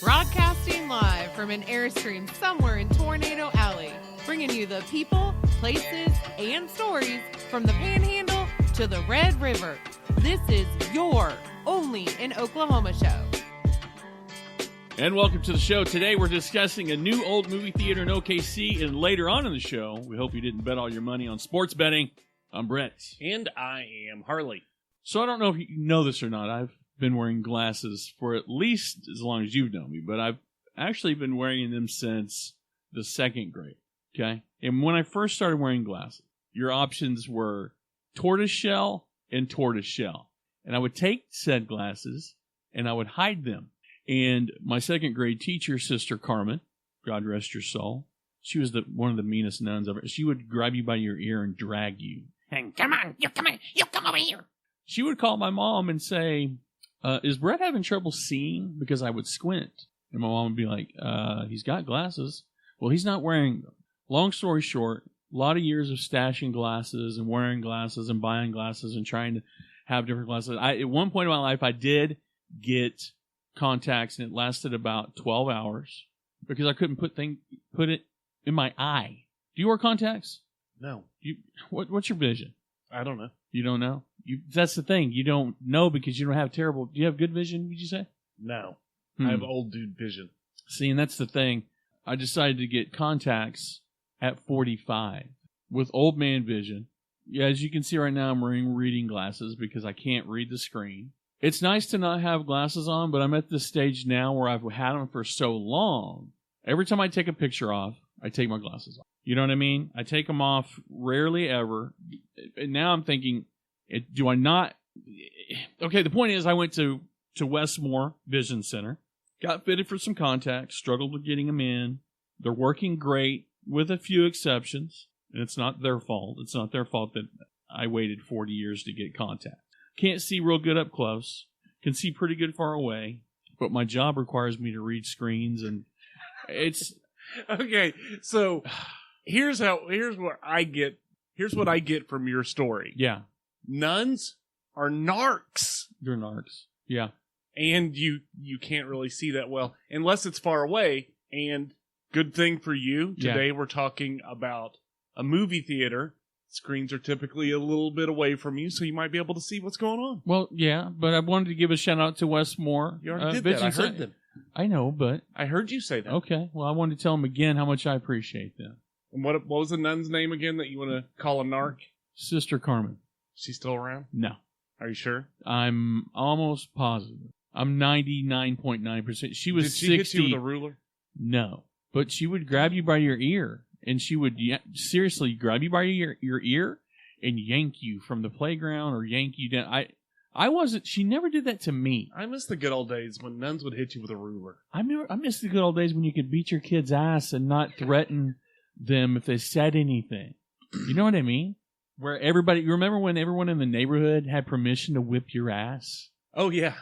Broadcasting live from an Airstream somewhere in Tornado Alley, bringing you the people, places, and stories from the Panhandle to the Red River. This is your Only in Oklahoma show. And welcome to the show. Today we're discussing a new old movie theater in OKC, and later on in the show, we hope you didn't bet all your money on sports betting. I'm Brett. And I am Harley. So I don't know if you know this or not. I've been wearing glasses for at least as long as you've known me, but I've actually been wearing them since the second grade, okay? And when I first started wearing glasses, your options were tortoiseshell and tortoiseshell. And I would take said glasses and I would hide them. And my second grade teacher, Sister Carmen, God rest your soul, she was one of the meanest nuns ever. She would grab you by your ear and drag you. And come on, you come over here. She would call my mom and say, is Brett having trouble seeing? Because I would squint. And my mom would be like, he's got glasses. Well, he's not wearing them. Long story short, a lot of years of stashing glasses and wearing glasses and buying glasses and trying to have different glasses. At one point in my life, I did get contacts, and it lasted about 12 hours because I couldn't put it in my eye. Do you wear contacts? No. What's your vision? I don't know. You don't know? That's the thing. You don't know because you don't have terrible... Do you have good vision, would you say? No. I have old dude vision. See, and that's the thing. I decided to get contacts at 45 with old man vision. Yeah, as you can see right now, I'm wearing reading glasses because I can't read the screen. It's nice to not have glasses on, but I'm at this stage now where I've had them for so long. Every time I take a picture off, I take my glasses off. You know what I mean? I take them off rarely ever. And now I'm thinking, do I not? Okay, the point is I went to Westmore Vision Center, got fitted for some contacts, struggled with getting them in. They're working great with a few exceptions, and it's not their fault. It's not their fault that I waited 40 years to get contacts. Can't see real good up close, can see pretty good far away, but my job requires me to read screens, and it's... Okay, so here's what I get from your story. Yeah. Nuns are narcs. They're narcs. Yeah. And you can't really see that well unless it's far away. And good thing for you, today we're talking about a movie theater. Screens are typically a little bit away from you, so you might be able to see what's going on. Well, yeah, but I wanted to give a shout out to Westmore. You already did that. I heard them. I know, but... I heard you say that. Okay, well, I wanted to tell them again how much I appreciate them. And what was the nun's name again that you want to call a narc? Sister Carmen. She's still around? No. Are you sure? I'm almost positive. I'm 99.9%. She was 60. Did she hit you with a ruler? No. But she would grab you by your ear, and she would seriously grab you by your ear and yank you from the playground or yank you down. She never did that to me. I miss the good old days when nuns would hit you with a ruler. I miss the good old days when you could beat your kid's ass and not threaten them if they said anything. You know what I mean? Where you remember when everyone in the neighborhood had permission to whip your ass? Oh, yeah.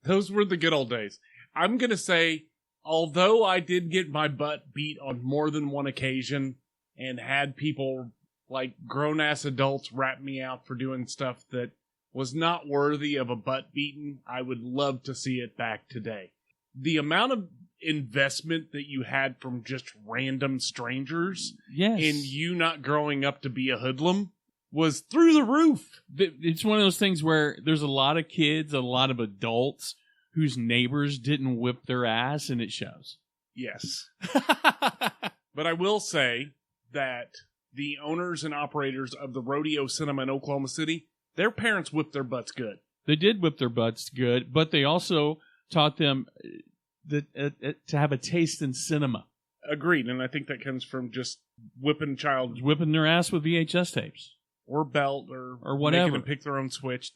Those were the good old days. I'm going to say, although I did get my butt beat on more than one occasion and had people like grown-ass adults rap me out for doing stuff that was not worthy of a butt beating, I would love to see it back today. The amount of investment that you had from just random strangers in you not growing up to be a hoodlum was through the roof. It's one of those things where there's a lot of kids, a lot of adults whose neighbors didn't whip their ass, and it shows. Yes. But I will say that the owners and operators of the Rodeo Cinema in Oklahoma City, their parents whipped their butts good. They did whip their butts good, but they also taught them to have a taste in cinema. Agreed, and I think that comes from just whipping their ass with VHS tapes. Or belt, or whatever. Making them pick their own switch.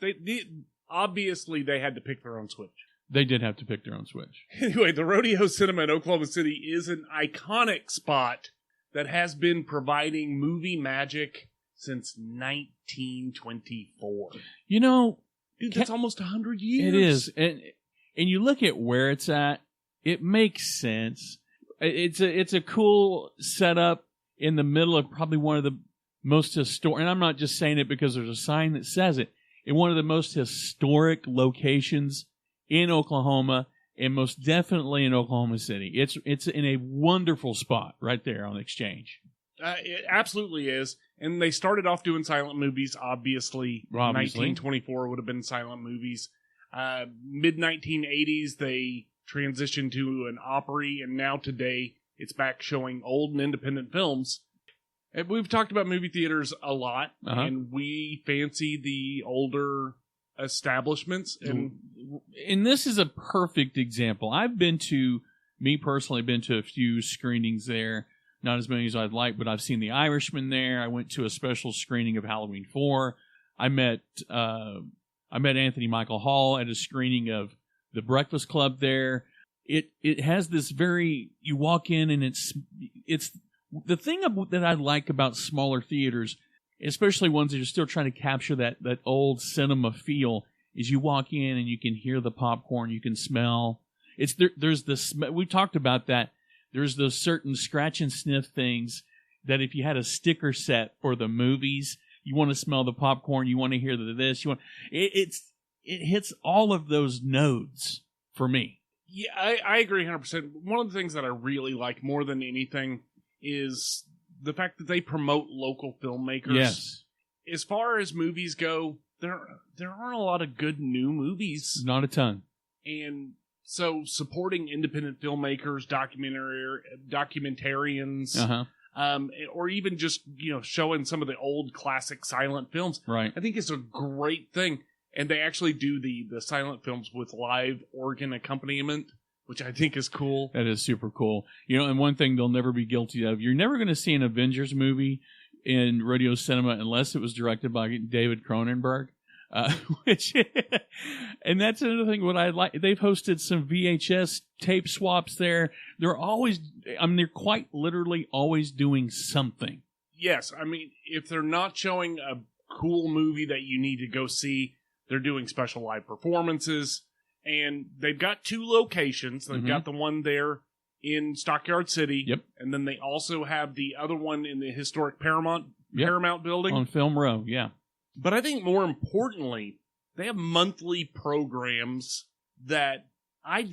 Obviously, they had to pick their own switch. They did have to pick their own switch. Anyway, the Rodeo Cinema in Oklahoma City is an iconic spot that has been providing movie magic since 1924. You know... Dude, that's almost 100 years. It is. And you look at where it's at, it makes sense. It's a cool setup in the middle of probably one of the most historic, and I'm not just saying it because there's a sign that says it, in one of the most historic locations in Oklahoma, and most definitely in Oklahoma City. It's in a wonderful spot right there on Exchange. It absolutely is. And they started off doing silent movies, obviously. 1924 would have been silent movies. Mid-1980s, they transitioned to an Opry, and now today it's back showing old and independent films. And we've talked about movie theaters a lot, and we fancy the older establishments. And this is a perfect example. Me personally, been to a few screenings there. Not as many as I'd like, but I've seen The Irishman there. I went to a special screening of Halloween 4. I met Anthony Michael Hall at a screening of The Breakfast Club there. It has this you walk in and it's the thing that I like about smaller theaters, especially ones that are still trying to capture that old cinema feel, is you walk in and you can hear the popcorn, you can smell. There's this, we talked about that. There's those certain scratch and sniff things that if you had a sticker set for the movies, you want to smell the popcorn, you want to hear this, it hits all of those nodes for me. Yeah, I agree 100%. One of the things that I really like more than anything is the fact that they promote local filmmakers. Yes. As far as movies go, there aren't a lot of good new movies. Not a ton. And so supporting independent filmmakers, documentarians, or even just, showing some of the old classic silent films, right, I think is a great thing. And they actually do the silent films with live organ accompaniment, which I think is cool. That is super cool. And one thing they'll never be guilty of, you're never going to see an Avengers movie in radio cinema unless it was directed by David Cronenberg. And that's another thing. What I like, they've hosted some VHS tape swaps there. They're quite literally always doing something. Yes, I mean, if they're not showing a cool movie that you need to go see, they're doing special live performances, and they've got 2 locations. They've got the one there in Stockyard City, yep, and then they also have the other one in the historic Paramount building on Film Row. Yeah. But I think more importantly, they have monthly programs that I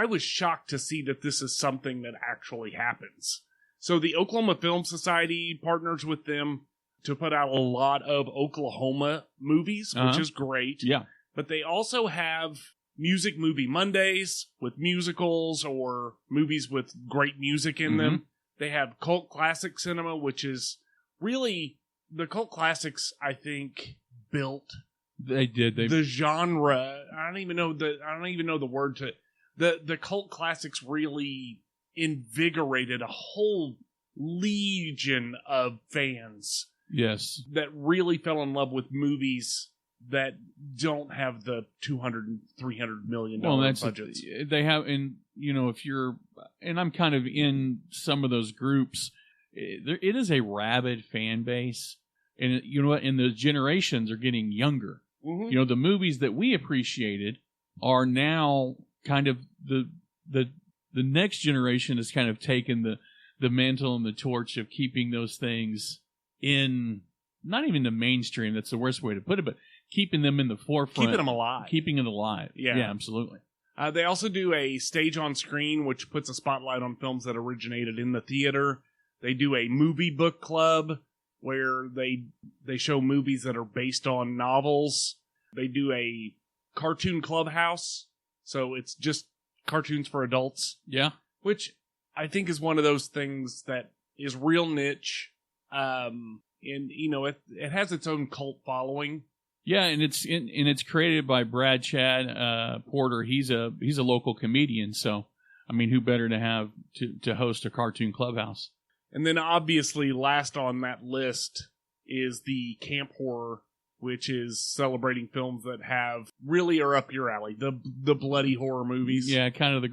was shocked to see that this is something that actually happens. So the Oklahoma Film Society partners with them to put out a lot of Oklahoma movies, which is great. Yeah. But they also have Music Movie Mondays with musicals or movies with great music in them. They have Cult Classic Cinema, which is really... The Cult Classics, I think, built the genre. I don't even know the word to it. The Cult Classics really invigorated a whole legion of fans. Yes. That really fell in love with movies that don't have the $200 $300 million budgets. They have, and and I'm kind of in some of those groups. It is a rabid fan base, and you know what? And the generations are getting younger. The movies that we appreciated are now kind of the next generation has kind of taken the mantle and the torch of keeping those things in, not even the mainstream. That's the worst way to put it, but keeping them in the forefront, keeping them alive, keeping it alive. Yeah, absolutely. They also do a stage on screen, which puts a spotlight on films that originated in the theater. They do a movie book club where they show movies that are based on novels. They do a cartoon clubhouse, so it's just cartoons for adults. Yeah. Which I think is one of those things that is real niche. And it has its own cult following. Yeah, and it's created by Brad Chad Porter. He's a local comedian, so I mean, who better to have to host a cartoon clubhouse? And then obviously last on that list is the Camp Horror, which is celebrating films that really are up your alley. The bloody horror movies. Yeah, kind of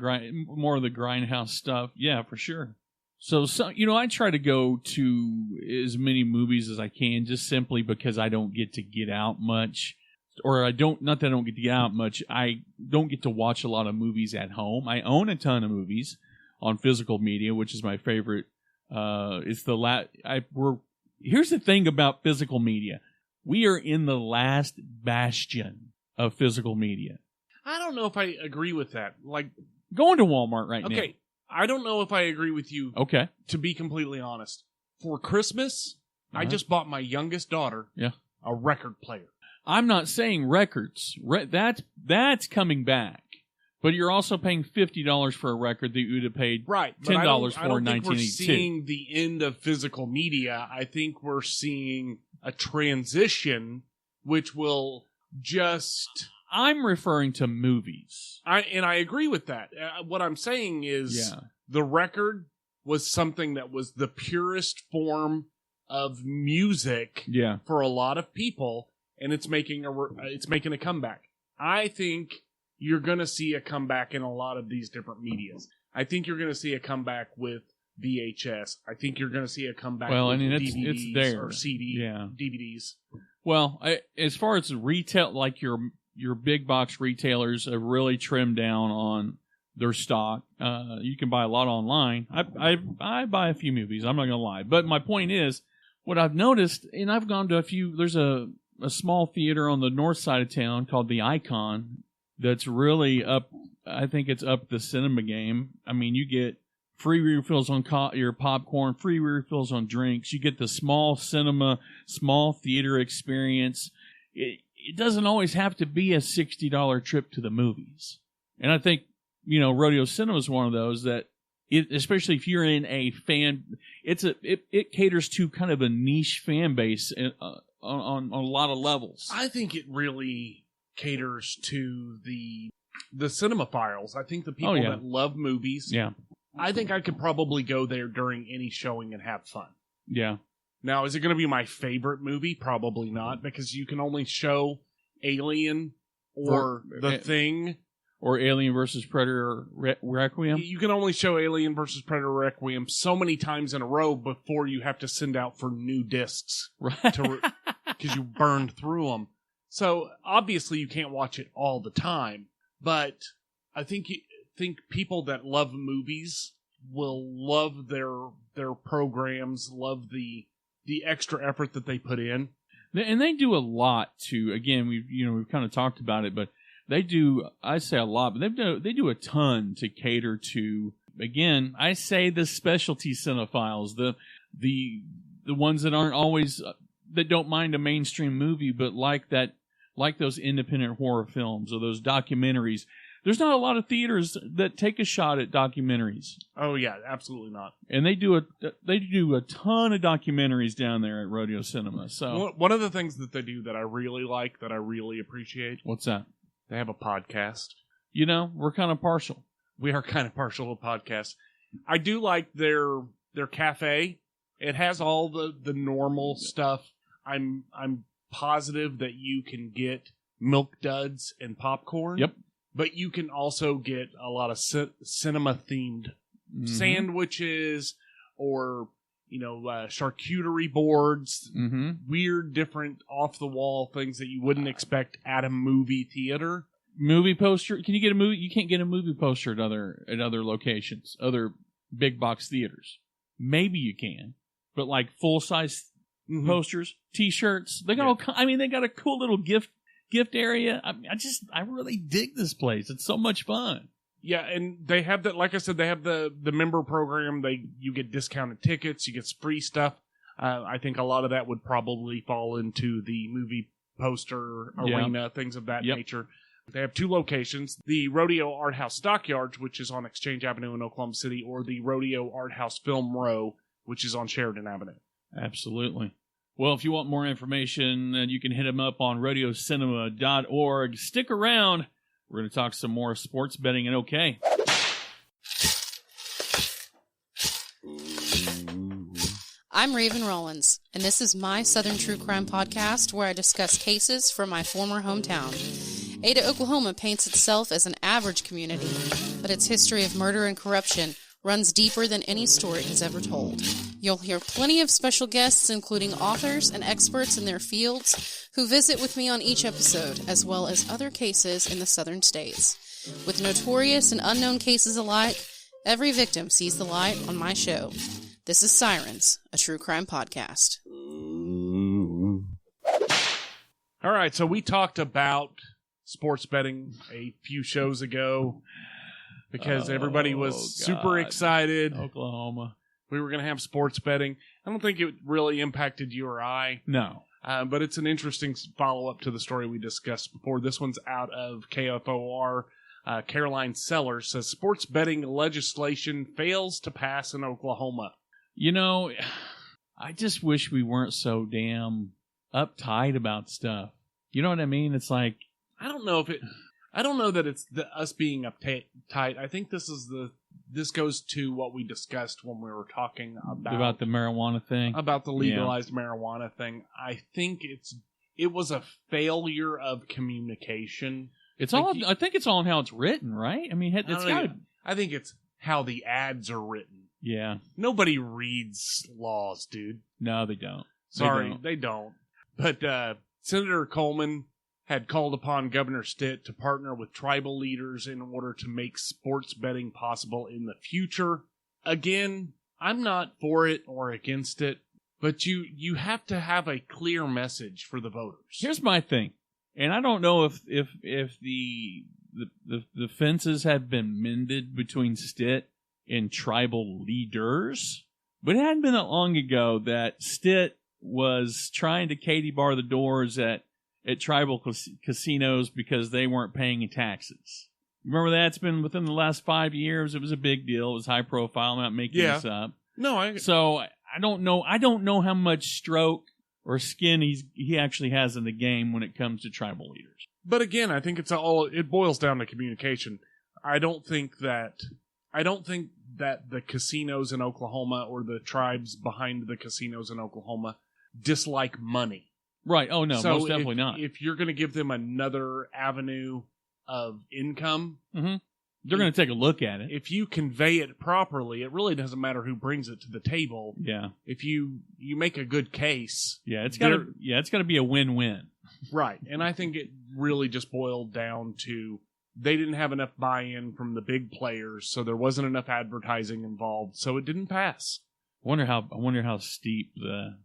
more of the grindhouse stuff. Yeah, for sure. So I try to go to as many movies as I can, just simply because I don't get to get out much. Or not that I don't get to get out much, I don't get to watch a lot of movies at home. I own a ton of movies on physical media, which is my favorite. Here's the thing about physical media. We are in the last bastion of physical media. I don't know if I agree with that. Like, Going to Walmart right now. okay, I don't know if I agree with you, Okay. to be completely honest. For Christmas, I Uh-huh. just bought my youngest daughter Yeah. a record player. I'm not saying records. That's coming back. But you're also paying $50 for a record that you would have paid Right. but $10 I don't for in think we're 1982. seeing the end of physical media. I think we're seeing a transition which will just... I'm referring to movies. I agree with that. What I'm saying is Yeah. the record was something that was the purest form of music Yeah. for a lot of people, and it's making a comeback. I think you're going to see a comeback in a lot of these different medias. I think you're going to see a comeback with VHS. I think you're going to see a comeback Well, with I mean, DVDs it's there. or CD, Yeah. DVDs. Well, as far as retail, like your big box retailers have really trimmed down on their stock. You can buy a lot online. I buy a few movies. I'm not gonna lie, but my point is, what I've noticed, and I've gone to a few. There's a small theater on the north side of town called the Icon that's really up. I think it's up the cinema game. I mean, you get free refills on your popcorn, free refills on drinks. You get the small cinema, small theater experience. It doesn't always have to be a $60 trip to the movies. And I think, Rodeo Cinema is one of those that, especially if you're in a fan, it caters to kind of a niche fan base on a lot of levels. I think it really caters to the cinemaphiles. I think the people that love movies. Yeah. I think I could probably go there during any showing and have fun. Yeah. Now, is it going to be my favorite movie? Probably not, because you can only show Alien or The Thing. Or Alien vs. Predator Requiem. You can only show Alien vs. Predator Requiem so many times in a row before you have to send out for new discs. Right. Because you burned through them. So, obviously, you can't watch it all the time. But I think people that love movies will love their programs, love the extra effort that they put in. And they do a lot to, again, we've kind of talked about it, but they do, I say a lot, but they do a ton to cater to, again, I say the specialty cinephiles, the ones that aren't always, that don't mind a mainstream movie, but like those independent horror films or those documentaries. There's not a lot of theaters that take a shot at documentaries. Oh yeah, absolutely not. And they do a ton of documentaries down there at Rodeo Cinema. So one of the things that they do that I really like, that I really appreciate, what's that? They have a podcast. We're kind of partial. We are kind of partial to podcasts. I do like their cafe. It has all the normal stuff. I'm positive that you can get Milk Duds and popcorn. Yep. But you can also get a lot of cinema-themed sandwiches or, charcuterie boards, weird, different, off-the-wall things that you wouldn't expect at a movie theater. Movie poster? Can you get a movie? You can't get a movie poster at other locations, other big box theaters. Maybe you can, but like full-size posters, T-shirts. They got they got a cool little gift area. I really dig this place. It's so much fun. Yeah, and they have that. Like I said, they have the member program. You get discounted tickets. You get free stuff. I think a lot of that would probably fall into the movie poster arena, things of that nature. They have two locations: the Rodeo Art House Stockyards, which is on Exchange Avenue in Oklahoma City, or the Rodeo Art House Film Row, which is on Sheridan Avenue. Absolutely. Well, if you want more information, you can hit them up on RadioCinema.org. Stick around. We're going to talk some more sports betting and okay. I'm Raven Rollins, and this is my Southern True Crime podcast where I discuss cases from my former hometown. Ada, Oklahoma paints itself as an average community, but its history of murder and corruption runs deeper than any story has ever told. You'll hear plenty of special guests, including authors and experts in their fields, who visit with me on each episode, as well as other cases in the southern states. With notorious and unknown cases alike, every victim sees the light on my show. This is Sirens, a true crime podcast. All right, so we talked about sports betting a few shows ago because everybody was super excited. Oklahoma. We were going to have sports betting. I don't think it really impacted you or I. No. But it's an interesting follow-up to the story we discussed before. This one's out of KFOR. Caroline Sellers says, sports betting legislation fails to pass in Oklahoma. You know, I just wish we weren't so damn uptight about stuff. You know what I mean? It's like, I don't know that it's us being uptight. I think this goes to what we discussed when we were talking about the marijuana thing, about the legalized marijuana thing. I think it was a failure of communication. I think it's all in how it's written, right? I mean, I think it's how the ads are written. Yeah. Nobody reads laws, dude. No, they don't. Sorry, they don't. But Senator Coleman had called upon Governor Stitt to partner with tribal leaders in order to make sports betting possible in the future. Again, I'm not for it or against it, but you have to have a clear message for the voters. Here's my thing, and I don't know if the fences have been mended between Stitt and tribal leaders, but it hadn't been that long ago that Stitt was trying to Katie bar the doors at tribal casinos because they weren't paying taxes. Remember that? It's been within the last 5 years. It was a big deal. It was high profile. I'm not making this up. No, So I don't know. I don't know how much stroke or skin he actually has in the game when it comes to tribal leaders. But again, I think it boils down to communication. I don't think that the casinos in Oklahoma or the tribes behind the casinos in Oklahoma dislike money. Right. Oh, no, most definitely not. If you're going to give them another avenue of income, they're going to take a look at it. If you convey it properly, it really doesn't matter who brings it to the table. Yeah. If you make a good case. Yeah, it's got to be a win-win. Right. And I think it really just boiled down to they didn't have enough buy-in from the big players, so there wasn't enough advertising involved, so it didn't pass. I wonder how steep the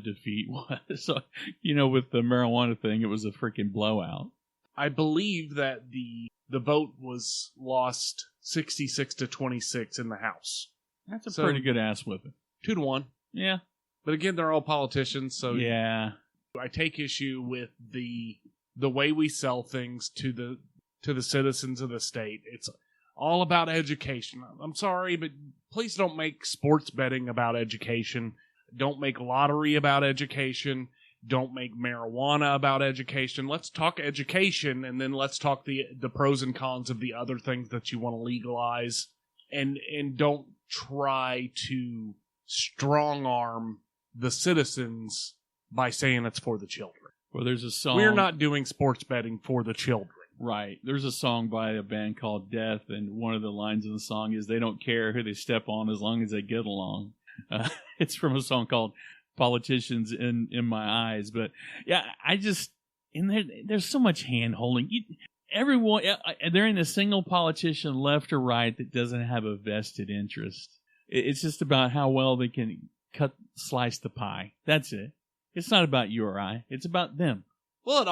defeat was. So, with the marijuana thing, it was a freaking blowout. I believe that the vote was lost 66-26 in the House. That's a pretty good ass whipping. 2-1. Yeah. But again, they're all politicians, so yeah. I take issue with the way we sell things to the citizens of the state. It's all about education. I'm sorry, but please don't make sports betting about education. Don't make lottery about education. Don't make marijuana about education. Let's talk education, and then let's talk the pros and cons of the other things that you want to legalize. And don't try to strong-arm the citizens by saying it's for the children. Well, there's a song. We're not doing sports betting for the children. Right. There's a song by a band called Death, and one of the lines in the song is, they don't care who they step on as long as they get along. It's from a song called Politicians in My Eyes. But yeah, there's so much hand holding. Everyone, there ain't a single politician left or right that doesn't have a vested interest. It's just about how well they can slice the pie. That's it. It's not about you or I. It's about them. Well, it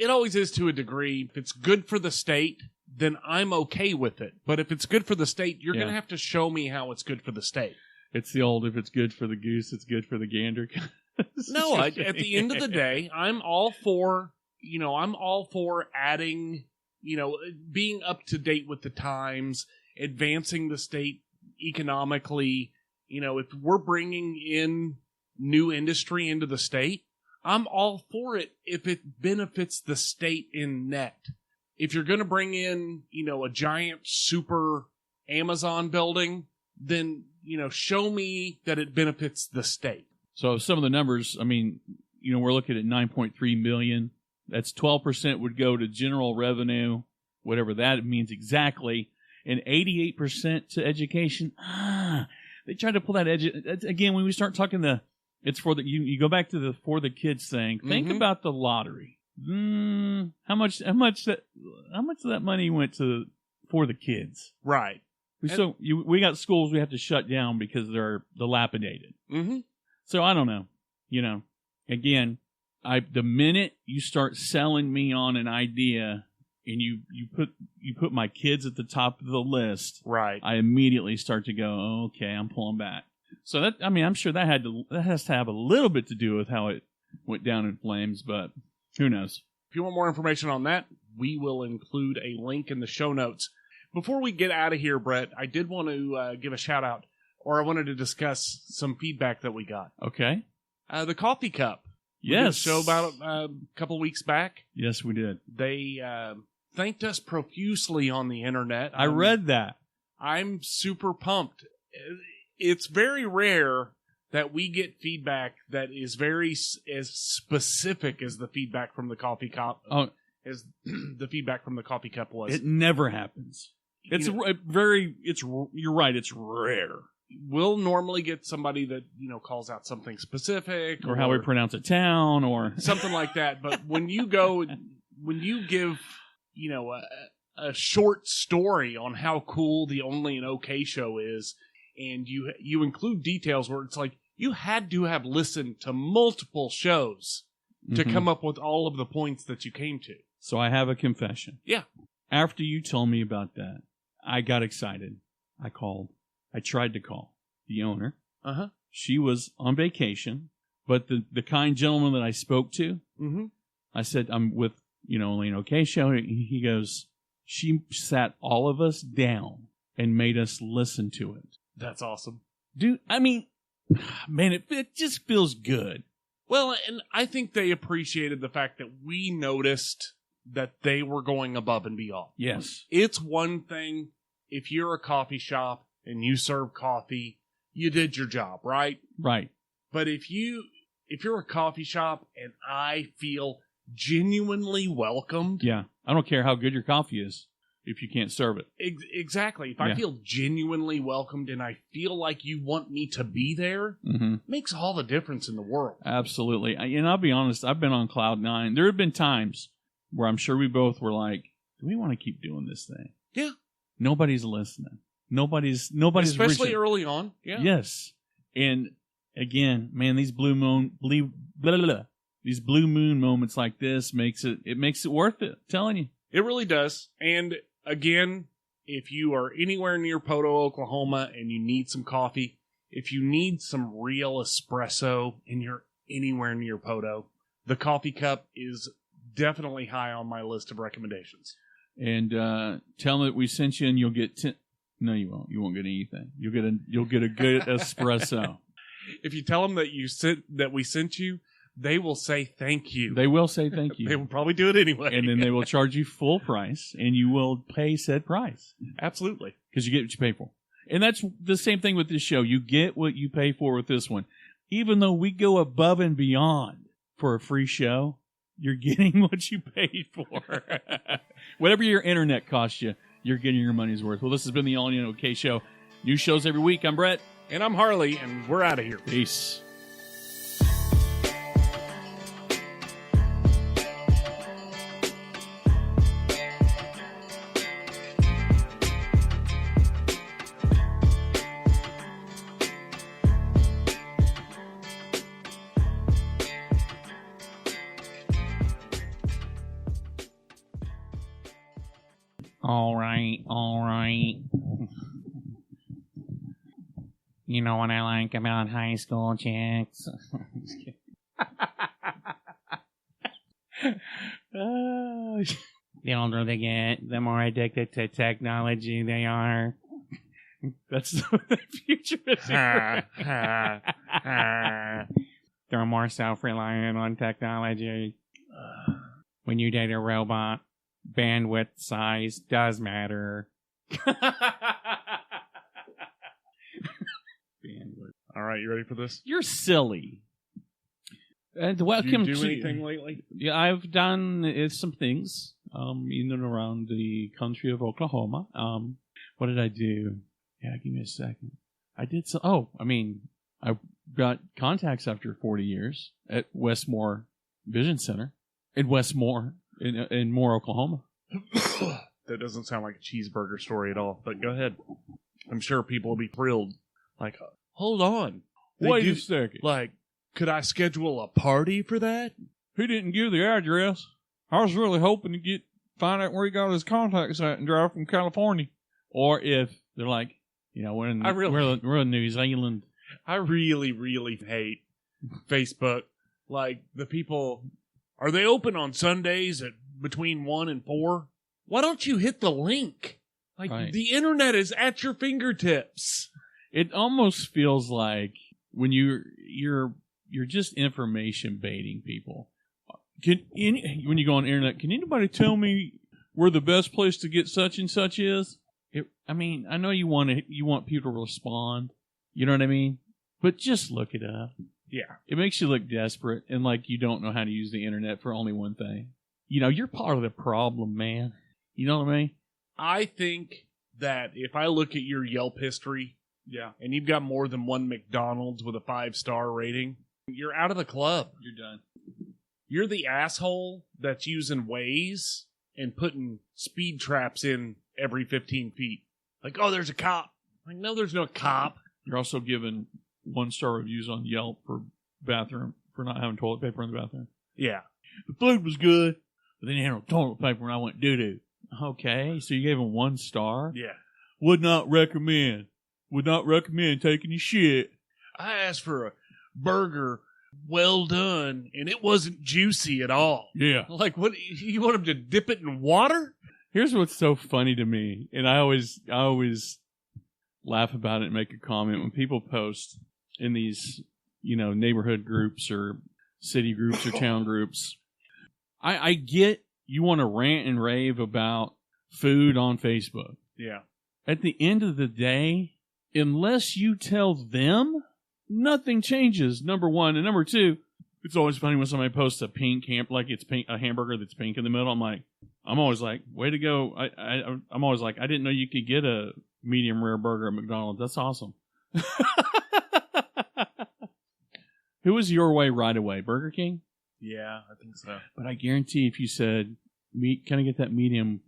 always is to a degree. If it's good for the state, then I'm okay with it. But if it's good for the state, you're going to have to show me how it's good for the state. It's the old, if it's good for the goose, it's good for the gander. No, at the end of the day, I'm all for adding, being up to date with the times, advancing the state economically. If we're bringing in new industry into the state, I'm all for it if it benefits the state in net. If you're going to bring in, a giant super Amazon building, then, show me that it benefits the state. So some of the numbers, we're looking at 9.3 million. That's 12% would go to general revenue, whatever that means exactly, and 88% to education. They tried to pull that again, when we start talking it's for the, you go back to the for the kids thing. Think about the lottery. How much of that money went for the kids? Right. We got schools we have to shut down because they're dilapidated. Mm-hmm. So I don't know. Again, the minute you start selling me on an idea and you put my kids at the top of the list, Right. I immediately start to go, oh, okay, I'm pulling back. So that, I mean, I'm sure that has to have a little bit to do with how it went down in flames, but who knows? If you want more information on that, we will include a link in the show notes. Before we get out of here, Brett, I did want to give a shout out, or I wanted to discuss some feedback that we got. Okay. The coffee cup. We did Yes. a show about a couple weeks back. Yes, we did. They thanked us profusely on the internet. I read that. I'm super pumped. It's very rare that we get feedback that is very as specific as the feedback from the coffee cup. Oh. As the feedback from the coffee cup was. It never happens. It's You know, you're right, it's rare. we'll normally get somebody that, calls out something specific Or how we pronounce a town, or something like that. But when you give, a short story on how cool the Only an OK show is, and you include details where it's like you had to have listened to multiple shows to Mhm. come up with all of the points that you came to. So I have a confession. Yeah. After you told me about that, I got excited. I called. I tried to call the owner. Uh-huh. She was on vacation, but the kind gentleman that I spoke to, Mm-hmm. I said, I'm with, Only an OK show. He goes, she sat all of us down and made us listen to it. That's awesome. Dude, I mean, man, it just feels good. Well, and I think they appreciated the fact that we noticed that they were going above and beyond. Yes. It's one thing if you're a coffee shop and you serve coffee, you did your job, right? Right. But if you're a coffee shop and I feel genuinely welcomed, Yeah. I don't care how good your coffee is if you can't serve it. exactly. If I Yeah. feel genuinely welcomed and I feel like you want me to be there, Mm-hmm. makes all the difference in the world. Absolutely. And I'll be honest, I've been on cloud nine. There have been times where I'm sure we both were like, do we want to keep doing this thing? Yeah. Nobody's listening. Nobody's Especially reaching. early on. Yeah. Yes. And again, man, these blue moon moments like this makes it worth it. I'm telling you. It really does. And again, if you are anywhere near Poto, Oklahoma, and you need some coffee, if you need some real espresso and you're anywhere near Poto, the coffee cup is definitely high on my list of recommendations. And tell them that we sent you, and you'll get. No, you won't. You won't get anything. You'll get a good espresso. If you tell them that we sent you, they will say thank you. They will say thank you. They will probably do it anyway. And then they will charge you full price, and you will pay said price Absolutely. because you get what you pay for. And that's the same thing with this show. You get what you pay for with this one. Even though we go above and beyond for a free show, you're getting what you paid for. Whatever your internet costs you, you're getting your money's worth. Well, this has been the Only an OK Show. New shows every week. I'm Brett. And I'm Harley, and we're out of here. Peace. All right. You know what I like about high school chicks? The older they get, the more addicted to technology they are. That's the future. They're more self-reliant on technology. When you date a robot, bandwidth size does matter. Bandwidth. All right, you ready for this? You're silly. And Did welcome you do to anything lately? Yeah, I've done some things in and around the country of Oklahoma. What did I do? Yeah, give me a second. I did some. I got contacts after 40 years at Westmore Vision Center in Westmore in Moore, Oklahoma. That doesn't sound like a cheeseburger story at all, but go ahead. I'm sure people will be thrilled. Like, hold on. Wait a second. Like, could I schedule a party for that? He didn't give the address. I was really hoping to get find out where he got his contacts at and drive from California. Or if they're like, we're in New Zealand. I really, really hate Facebook. Like, the people, are they open on Sundays at between 1 and 4? Why don't you hit the link? Like, Right. The internet is at your fingertips. It almost feels like when you're just information baiting people. When you go on the internet, can anybody tell me where the best place to get such and such is? I know you want people to respond. You know what I mean? But just look it up. Yeah. It makes you look desperate and like you don't know how to use the internet for only one thing. You're part of the problem, man. You know what I mean? I think that if I look at your Yelp history, and you've got more than one McDonald's with a 5-star rating, you're out of the club. You're done. You're the asshole that's using Waze and putting speed traps in every 15 feet. Like, oh, there's a cop. Like, no, there's no cop. You're also given 1-star reviews on Yelp for not having toilet paper in the bathroom. Yeah. The food was good, but then you had no toilet paper when I went doo-doo. Okay, so you gave him 1 star? Yeah. Would not recommend taking your shit. I asked for a burger well done, and it wasn't juicy at all. Yeah. Like, what? You want him to dip it in water? Here's what's so funny to me, and I always laugh about it and make a comment when people post in these, neighborhood groups or city groups or town groups. I get you want to rant and rave about food on Facebook. Yeah. At the end of the day, unless you tell them, nothing changes, number one. And number two, it's always funny when somebody posts a pink a hamburger that's pink in the middle. I'm always like, way to go. I'm always like, I didn't know you could get a medium rare burger at McDonald's. That's awesome. Who was your way right away? Burger King? Yeah, I think so. But I guarantee if you said, can I get that medium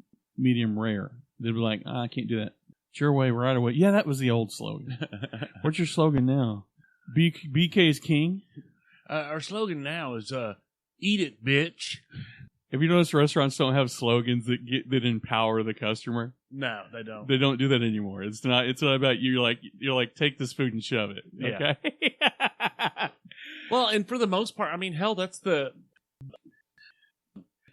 rare? They'd be like, I can't do that. It's your way right away. Yeah, that was the old slogan. What's your slogan now? BK is king? Our slogan now is, eat it, bitch. Have you noticed restaurants don't have slogans that empower the customer? No, they don't. They don't do that anymore. It's not about you. You're like, take this food and shove it. Okay. Yeah. Well, and for the most part, hell, that's the.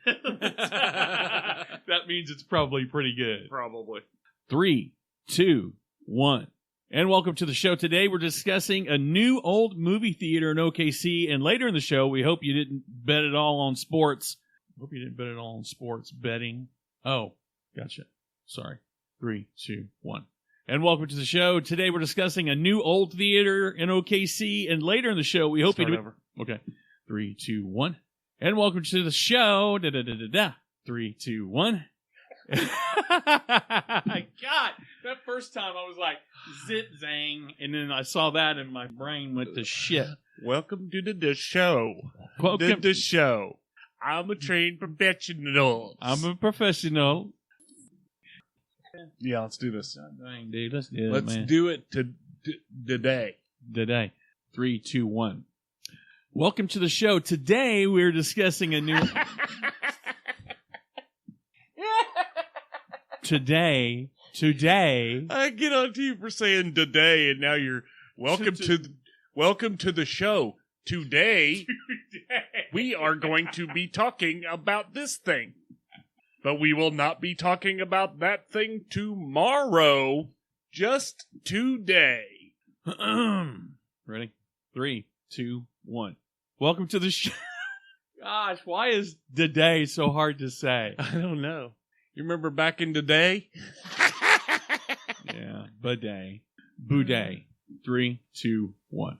That means it's probably pretty good. Probably. 3, 2, 1. And welcome to the show. Today we're discussing a new old movie theater in OKC. And later in the show, we hope you didn't bet it all on sports. Hope you didn't bet it all on sports betting. Oh, gotcha. Sorry. 3, 2, 1. And welcome to the show. Today we're discussing a new old theater in OKC. And later in the show, we hope you do. Okay. 3, 2, 1. And welcome to the show. 3, 2, 1. God, that first time I was like, zit zang, and then I saw that and my brain went to shit. Welcome to the show. Welcome to the show. I'm a trained professional. I'm a professional. Yeah, let's do this. Dang, dude, let's do it, Let's man. do it today. Today. 3, 2, 1. Welcome to the show. Today we're discussing a new... Today. I get on to you for saying today, and now you're welcome to the show. Today, we are going to be talking about this thing, but we will not be talking about that thing tomorrow. Just today. Ready? 3, 2, 1. Welcome to the show. Gosh, why is today so hard to say? I don't know. You remember back in the day? Yeah, bidet. Boudet. 3, 2, 1.